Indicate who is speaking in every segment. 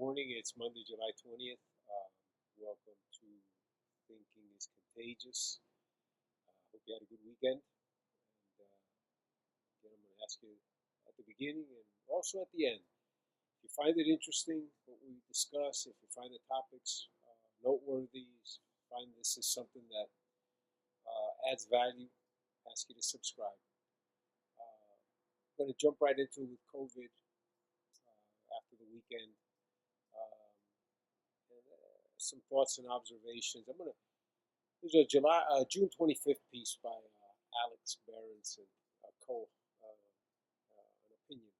Speaker 1: Morning, it's Monday, July 20th. Welcome to Thinking is Contagious. Hope you had a good weekend. And again, I'm going to ask you at the beginning and also at the end. If you find it interesting, what we discuss, if you find the topics noteworthy, find this is something that adds value, ask you to subscribe. I'm going to jump right into it with COVID after the weekend. Some thoughts and observations. There's a June 25th piece by Alex Berenson, an opinion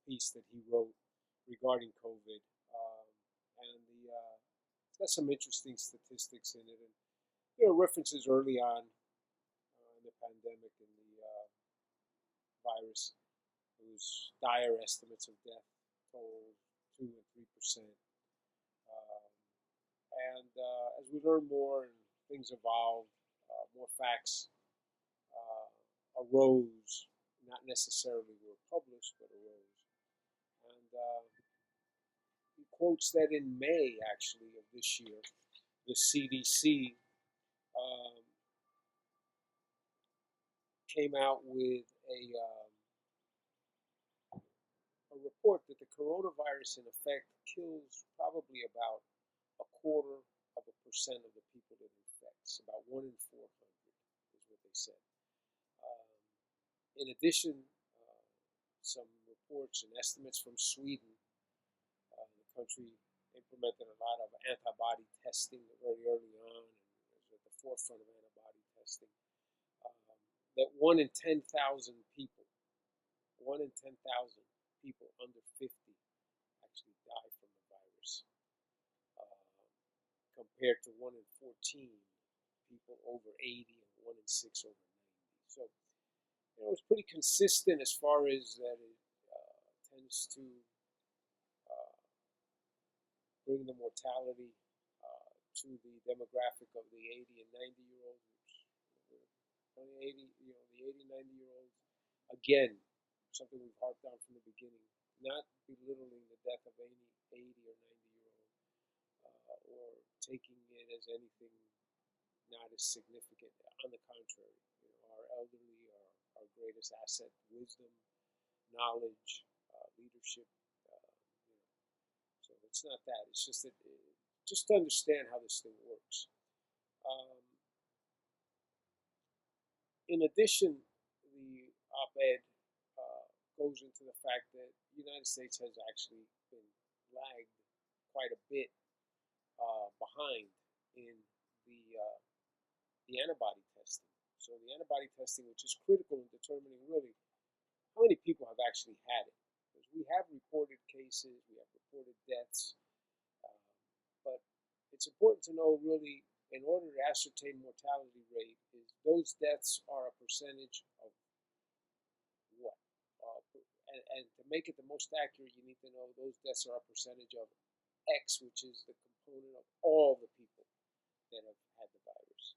Speaker 1: piece that he wrote regarding COVID, it's got some interesting statistics in it, and references early on in the pandemic and the virus. There was dire estimates of death toll 2 and 3%. As we learn more and things evolved, more facts arose, not necessarily were published, but arose. And he quotes that in May, actually, of this year, the CDC came out with a report that the coronavirus, in effect, kills probably about 0.25% of the people that it infects, about 1 in 400 is what they said. In addition, some reports and estimates from Sweden, the country implemented a lot of antibody testing very early on and was at the forefront of antibody testing, that 1 in 10,000 people, 1 in 10,000 people under 50 actually die from the virus, compared to 1 in 14 people over 80 and 1 in 6 over 90. So, it's pretty consistent as far as that it tends to bring the mortality to the demographic of the 80 and 90-year-olds, the 80, 90-year-olds. Again, something we've harped on from the beginning, not belittling the death of any 80 or 90-year-old or taking it as anything not as significant. On the contrary, our elderly are our greatest asset: wisdom, knowledge, leadership. So it's not that. It's just that just to understand how this thing works. In addition, the op-ed goes into the fact that the United States has actually been lagged quite a bit behind in the antibody testing. So the antibody testing, which is critical in determining really how many people have actually had it. Because we have reported cases, we have reported deaths, but it's important to know really, in order to ascertain mortality rate, is those deaths are a percentage of what? And to make it the most accurate, you need to know those deaths are a percentage of X, which is the component of all the people that have had the virus.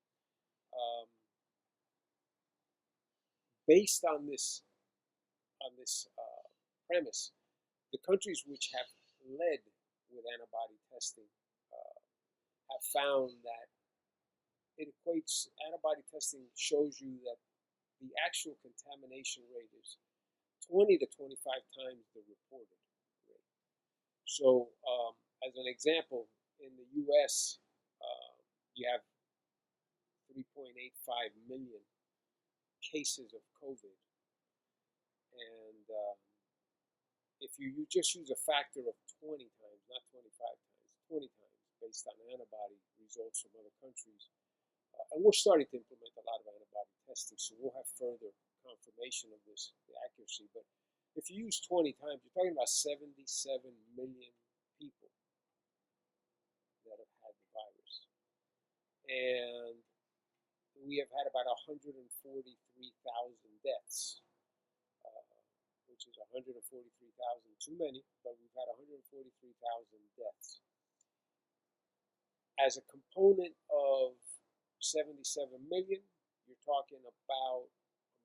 Speaker 1: Based on this premise, the countries which have led with antibody testing have found that antibody testing shows you that the actual contamination rate is 20 to 25 times the reported rate. So, as an example, in the U.S., you have 3.85 million cases of COVID, and if you just use a factor of 20 times, not 25 times, 20 times, based on antibody results from other countries, and we're starting to implement a lot of antibody testing, so we'll have further confirmation of this, the accuracy. But if you use 20 times, you're talking about 77 million people that have had the virus. And we have had about 143,000 deaths, which is 143,000 too many, but we've had 143,000 deaths. As a component of 77 million, you're talking about a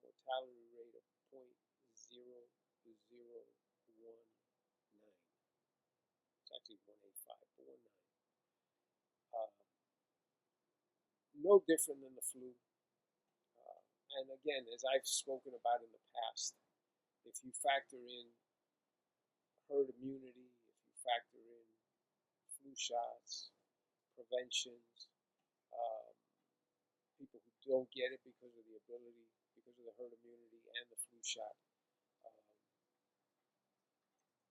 Speaker 1: mortality rate of 0.0019. It's actually 185, but 19. No different than the flu. And again, as I've spoken about in the past, if you factor in herd immunity, if you factor in flu shots, preventions, um, people who don't get it because of the ability, because of the herd immunity and the flu shot, um,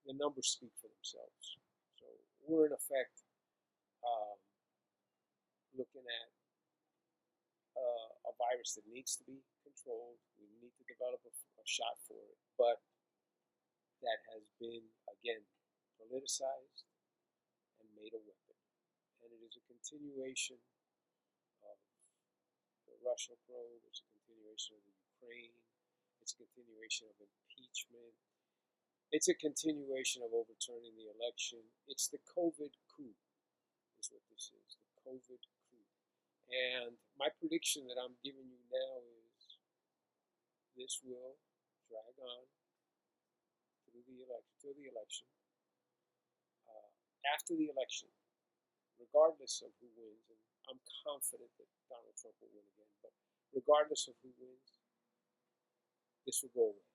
Speaker 1: the numbers speak for themselves. So we're in effect um, looking at a virus that needs to be controlled. We need to develop a shot for it, but that has been, again, politicized and made a weapon. And it is a continuation of the Russia probe, it's a continuation of the Ukraine, it's a continuation of impeachment, it's a continuation of overturning the election. It's the COVID coup, is what this is, the COVID coup. And my prediction that I'm giving you now is this will drag on through the election, till the election. After the election, regardless of who wins, and I'm confident that Donald Trump will win again, but regardless of who wins, this will go away.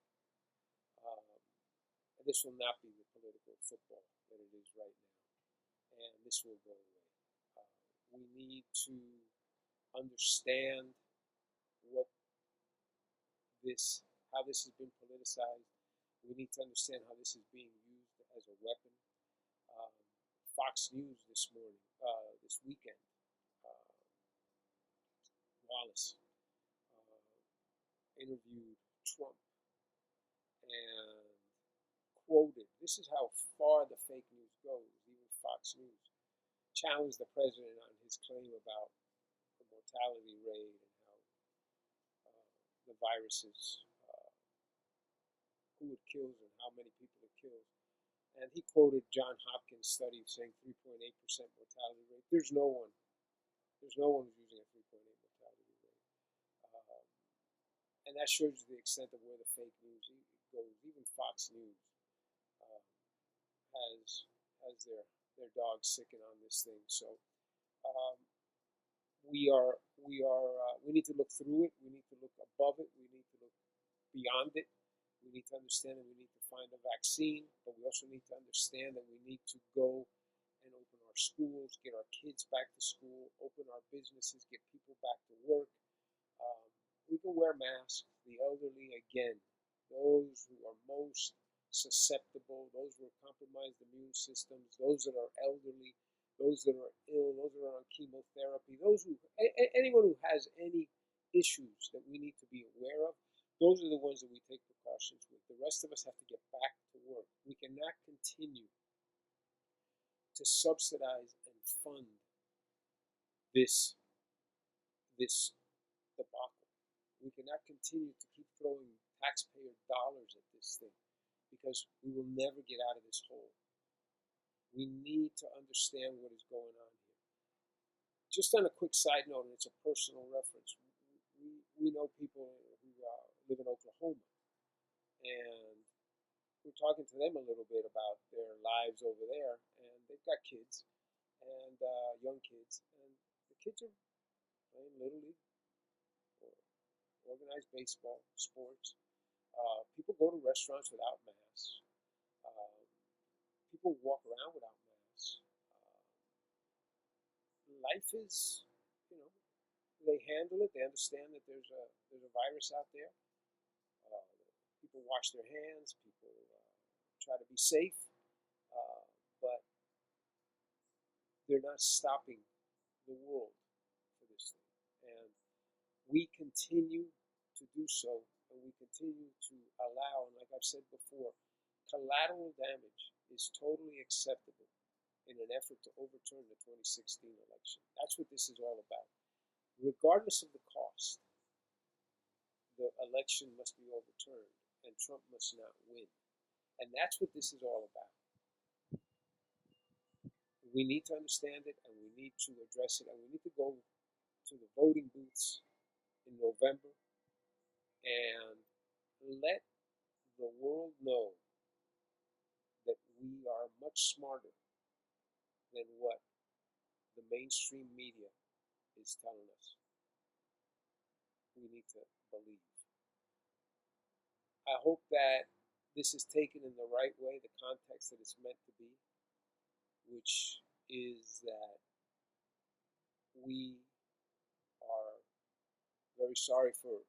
Speaker 1: And this will not be the political football that it is right now, and this will go away. We need to understand what how this has been politicized. We need to understand how this is being used as a weapon. Um, Fox News this morning, this weekend, uh, Wallace interviewed Trump and quoted, this is how far the fake news goes, even Fox News, challenged the president on his claim about the mortality rate and how the virus is, who it kills and how many people it kills. And he quoted John Hopkins' study saying 3.8% mortality rate. There's no one who's using a 3.8 mortality rate. And that shows you the extent of where the fake news goes. Even Fox News has their dog sicking on this thing. So um, we need to look through it. We need to look above it. We need to look beyond it. We need to understand that we need to find a vaccine, but we also need to understand that we need to go and open our schools, get our kids back to school, open our businesses, get people back to work. We can wear masks. The elderly, again, those who are most susceptible, those who have compromised immune systems, those that are elderly, those that are ill, those that are on chemotherapy, anyone who has any issues that we need to be aware of, those are the ones that we take precautions with. The rest of us have to get back to work. We cannot continue to subsidize and fund this debacle. We cannot continue to keep throwing taxpayer dollars at this thing because we will never get out of this hole. We need to understand what is going on here. Just on a quick side note, and it's a personal reference, we know people who live in Oklahoma, and we're talking to them a little bit about their lives over there, and they've got kids and young kids, and the kids are playing Little League or organized baseball, sports. People go to restaurants without masks. Um, People walk around without masks. Life is, you know, they handle it. They understand that there's a virus out there. Uh, People wash their hands. People try to be safe, but they're not stopping the world for this thing. And we continue to do so, and we continue to allow, and like I've said before, collateral damage is totally acceptable in an effort to overturn the 2016 election. That's what this is all about. Regardless of the cost, the election must be overturned, and Trump must not win. And that's what this is all about. We need to understand it, and we need to address it, and we need to go to the voting booths in November and let the world know that we are much smarter than what the mainstream media is telling us we need to believe. I hope that this is taken in the right way, the context that it's meant to be, which is that we are very sorry for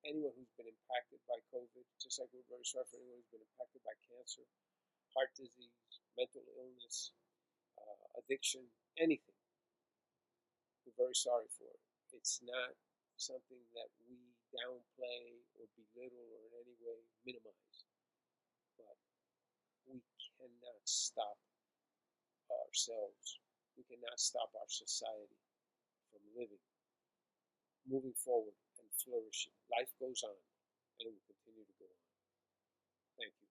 Speaker 1: anyone who's been impacted by COVID, just like we're very sorry for anyone who's been impacted by cancer, heart disease, mental illness, addiction, anything. We're very sorry for it. It's not something that we downplay or belittle or in any way minimize. But we cannot stop ourselves. We cannot stop our society from living, moving forward, and flourishing. Life goes on, and it will continue to go on. Thank you.